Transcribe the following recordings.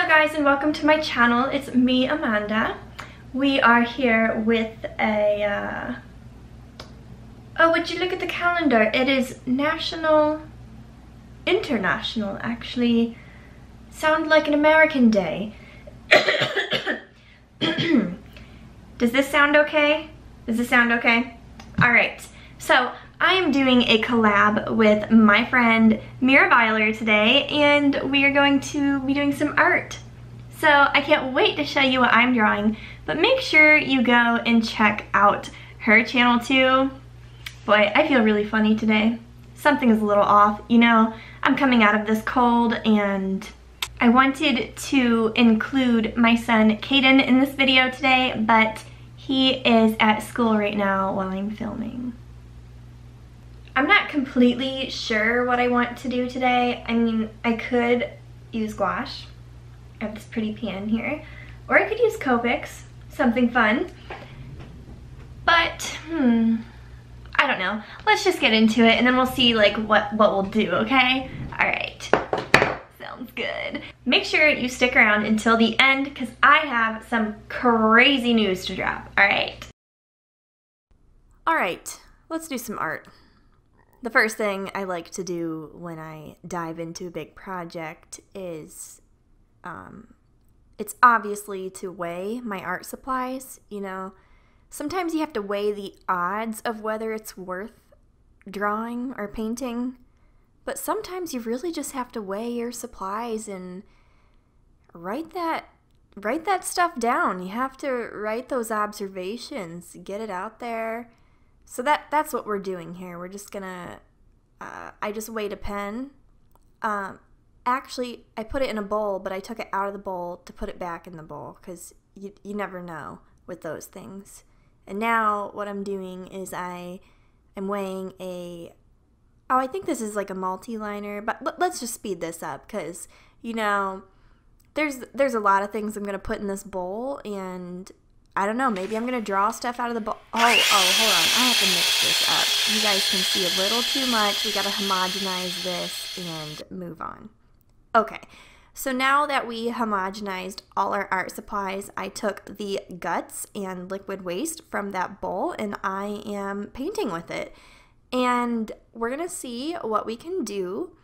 guys, and welcome to my channel. It's me, Amanda. We are here with a oh, would you look at the calendar? It is international actually. Sound like an American day. Does this sound okay? Does this sound okay? All right, so I am doing a collab with my friend Mira Weiler today, and we are going to be doing some art. So I can't wait to show you what I'm drawing, but make sure you go and check out her channel too. Boy, I feel really funny today. Something is a little off. You know, I'm coming out of this cold, and I wanted to include my son Caden in this video today, but he is at school right now while I'm filming. I'm not completely sure what I want to do today. I mean, I could use gouache. I have this pretty pan here. Or I could use Copics, something fun. But, I don't know. Let's just get into it and then we'll see like what we'll do, okay? Alright. Sounds good. Make sure you stick around until the end because I have some crazy news to drop, alright? Alright, let's do some art. The first thing I like to do when I dive into a big project is, it's obviously to weigh my art supplies. You know, sometimes you have to weigh the odds of whether it's worth drawing or painting, but sometimes you really just have to weigh your supplies and write that stuff down. You have to write those observations, get it out there. So that's what we're doing here. We're just gonna, I just weighed a pen. Actually, I put it in a bowl, but I took it out of the bowl to put it back in the bowl because you never know with those things. And now what I'm doing is I'm weighing I think this is like a multi-liner, but let's just speed this up because, you know, there's a lot of things I'm gonna put in this bowl, and I don't know, maybe I'm going to draw stuff out of the bowl. Oh, hold on. I have to mix this up. You guys can see a little too much. We got to homogenize this and move on. Okay, so now that we homogenized all our art supplies, I took the guts and liquid waste from that bowl and I am painting with it. And we're going to see what we can do.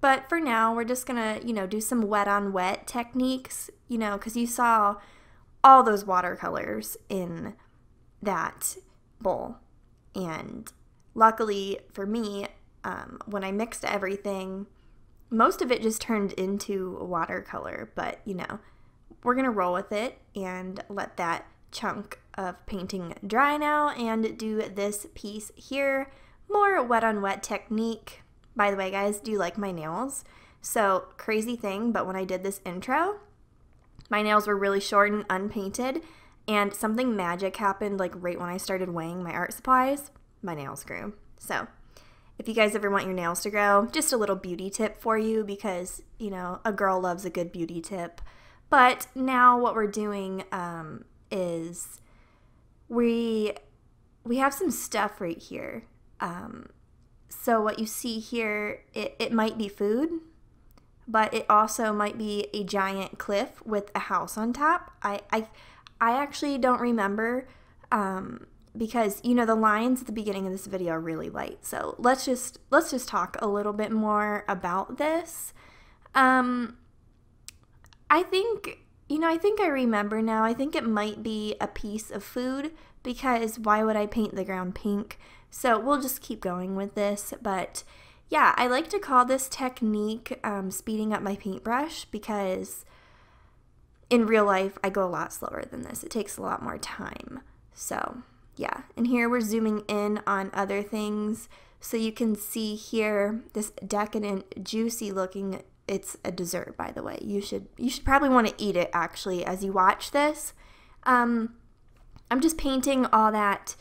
But for now, we're just going to, you know, do some wet on wet techniques, you know, because you saw all those watercolors in that bowl. And luckily for me, when I mixed everything, most of it just turned into watercolor, but you know, we're gonna roll with it and let that chunk of painting dry now and do this piece here. More wet on wet technique. By the way, guys, do you like my nails? So crazy thing, but when I did this intro, my nails were really short and unpainted, and something magic happened like right when I started weighing my art supplies. My nails grew. So if you guys ever want your nails to grow, just a little beauty tip for you because, you know, a girl loves a good beauty tip. But now what we're doing is we have some stuff right here. So what you see here, it might be food, but it also might be a giant cliff with a house on top. I actually don't remember because, you know, the lines at the beginning of this video are really light. So let's just talk a little bit more about this. I think I remember now. I think it might be a piece of food because why would I paint the ground pink? So we'll just keep going with this, but yeah, I like to call this technique speeding up my paintbrush because in real life, I go a lot slower than this. It takes a lot more time. So yeah, and here we're zooming in on other things. So you can see here this decadent, juicy looking, it's a dessert, by the way. You should probably want to eat it actually as you watch this. I'm just painting all that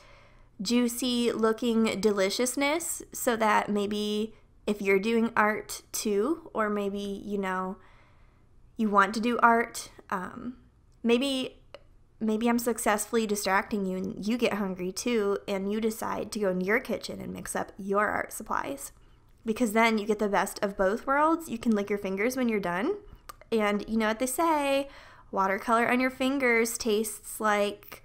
juicy looking deliciousness so that maybe if you're doing art too, or maybe, you know, you want to do art, maybe I'm successfully distracting you and you get hungry too and you decide to go in your kitchen and mix up your art supplies because then you get the best of both worlds. You can lick your fingers when you're done And you know what they say, watercolor on your fingers tastes like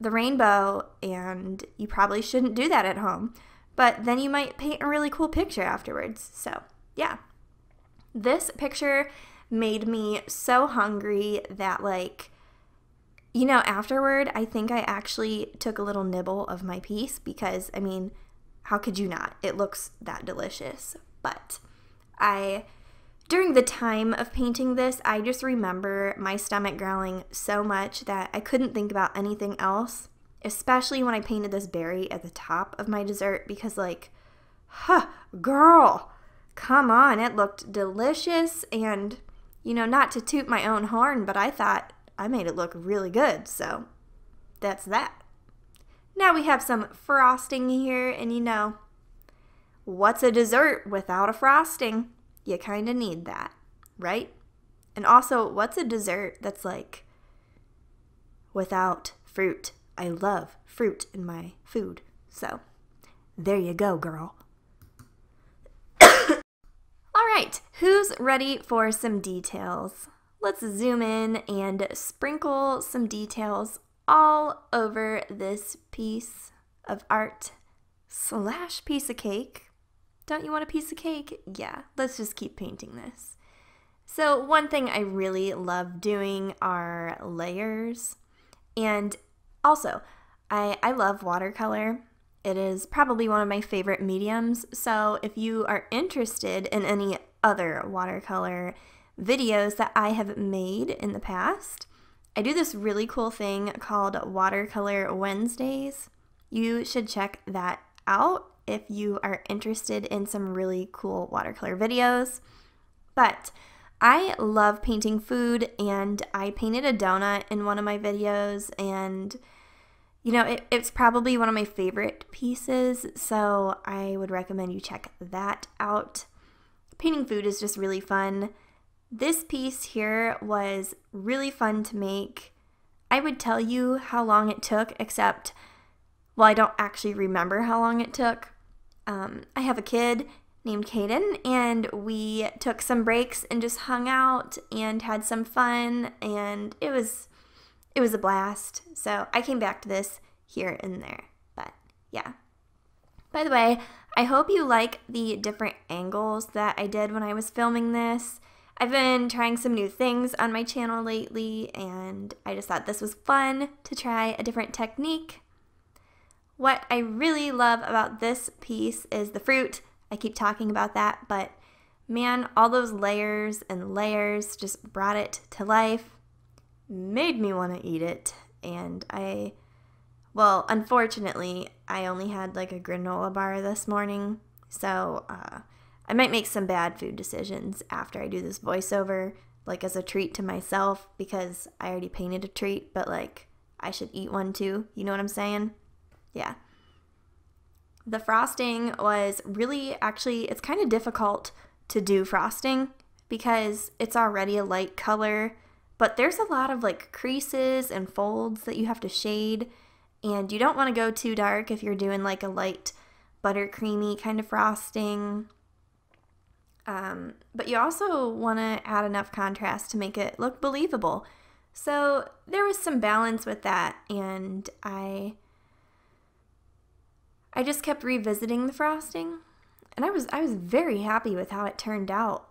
the rainbow, and you probably shouldn't do that at home. But then you might paint a really cool picture afterwards. So, yeah. This picture made me so hungry that, like, you know, afterward, I think I actually took a little nibble of my piece because, I mean, how could you not? It looks that delicious. But during the time of painting this, I just remember my stomach growling so much that I couldn't think about anything else, especially when I painted this berry at the top of my dessert because, like, girl, come on, it looked delicious. And, you know, not to toot my own horn, but I thought I made it look really good, so that's that. Now we have some frosting here, and you know, what's a dessert without a frosting? You kind of need that, right? And also, what's a dessert that's like without fruit? I love fruit in my food, so there you go, girl. All right, who's ready for some details? Let's zoom in and sprinkle some details all over this piece of art / piece of cake. Don't you want a piece of cake? Yeah, let's just keep painting this. So one thing I really love doing are layers. And also, I love watercolor. It is probably one of my favorite mediums. So if you are interested in any other watercolor videos that I have made in the past, I do this really cool thing called Watercolor Wednesdays. You should check that out if you are interested in some really cool watercolor videos. But I love painting food, and I painted a donut in one of my videos, and you know, it's probably one of my favorite pieces, so I would recommend you check that out. Painting food is just really fun. This piece here was really fun to make. I would tell you how long it took, except, well, I don't actually remember how long it took. I have a kid named Caden, and we took some breaks and just hung out and had some fun, and it was a blast. So I came back to this here and there, but yeah. By the way, I hope you like the different angles that I did when I was filming this. I've been trying some new things on my channel lately, and I just thought this was fun to try a different technique. What I really love about this piece is the fruit. I keep talking about that, but man, all those layers and layers just brought it to life, made me want to eat it, and well, unfortunately, I only had like a granola bar this morning, so I might make some bad food decisions after I do this voiceover, like as a treat to myself, because I already painted a treat, but like I should eat one too. You know what I'm saying? Yeah. The frosting was really, actually, it's kind of difficult to do frosting because it's already a light color, but there's a lot of like creases and folds that you have to shade, and you don't want to go too dark if you're doing like a light buttercreamy kind of frosting. But you also want to add enough contrast to make it look believable. So there was some balance with that, and I just kept revisiting the frosting, and I was very happy with how it turned out.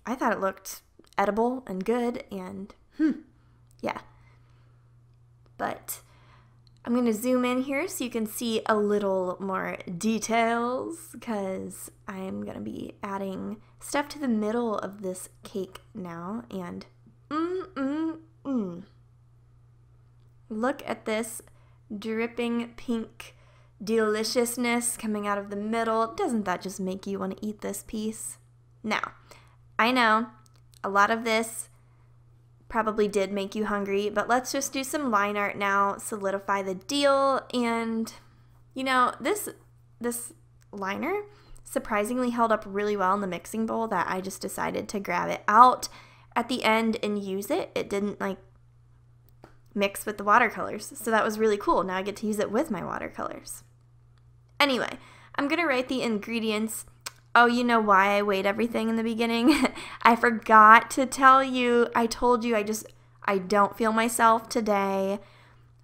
I thought it looked edible and good, and yeah. But I'm going to zoom in here so you can see a little more details, because I'm going to be adding stuff to the middle of this cake now, and look at this dripping pink deliciousness coming out of the middle. Doesn't that just make you want to eat this piece? Now, I know a lot of this probably did make you hungry, but let's just do some line art now, solidify the deal. And you know, this liner surprisingly held up really well in the mixing bowl that I just decided to grab it out at the end and use it. It didn't like mix with the watercolors, so that was really cool. Now I get to use it with my watercolors. Anyway, I'm gonna write the ingredients Oh, you know why I weighed everything in the beginning? I forgot to tell you. I told you I don't feel myself today.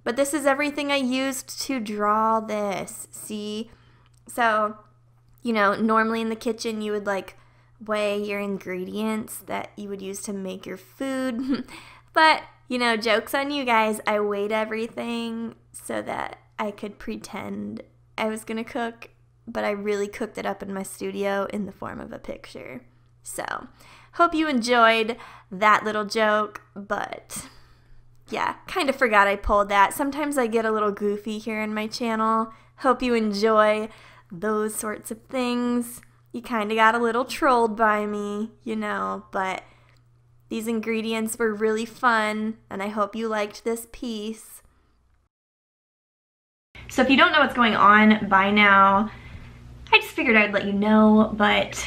But this is everything I used to draw this. See? So, you know, normally in the kitchen you would like weigh your ingredients that you would use to make your food. But, you know, joke's on you guys. I weighed everything so that I could pretend I was gonna cook, but I really cooked it up in my studio in the form of a picture. So, hope you enjoyed that little joke, but yeah, kind of forgot I pulled that. Sometimes I get a little goofy here in my channel. Hope you enjoy those sorts of things. You kind of got a little trolled by me, you know, but these ingredients were really fun, and I hope you liked this piece. So if you don't know what's going on by now, I just figured I'd let you know, but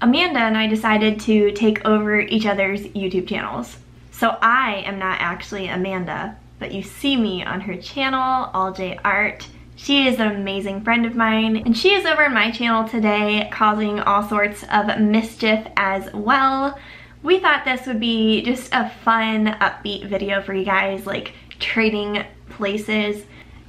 Amanda and I decided to take over each other's YouTube channels. So I am not actually Amanda, but you see me on her channel, ALLJArt. She is an amazing friend of mine, and she is over on my channel today causing all sorts of mischief as well. We thought this would be just a fun, upbeat video for you guys, like trading places.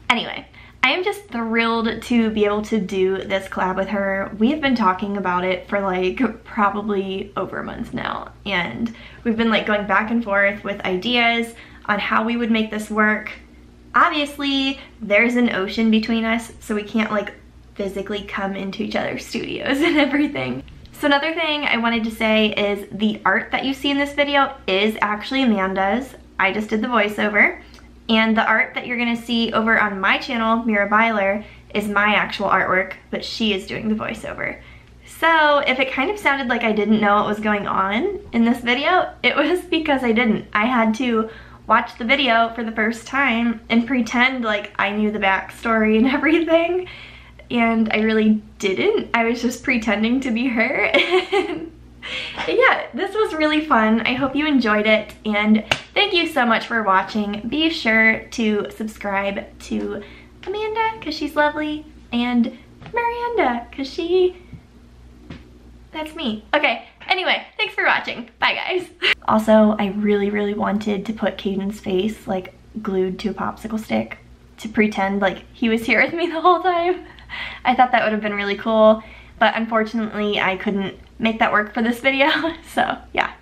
Anyway, I am just thrilled to be able to do this collab with her. We have been talking about it for like probably over a month now, and we've been like going back and forth with ideas on how we would make this work. Obviously, there's an ocean between us, so we can't like physically come into each other's studios and everything. So another thing I wanted to say is the art that you see in this video is actually Amanda's. I just did the voiceover. And the art that you're gonna see over on my channel, Mira Byler, is my actual artwork, but she is doing the voiceover. So if it kind of sounded like I didn't know what was going on in this video, it was because I didn't. I had to watch the video for the first time and pretend like I knew the backstory and everything, and I really didn't. I was just pretending to be her. Yeah, this was really fun. I hope you enjoyed it, and thank you so much for watching. Be sure to subscribe to Amanda because she's lovely, and Miranda because that's me. Okay, anyway, thanks for watching. Bye guys. Also, I really wanted to put Caden's face like glued to a popsicle stick to pretend like he was here with me the whole time. I thought that would have been really cool, but unfortunately I couldn't make that work for this video. So yeah,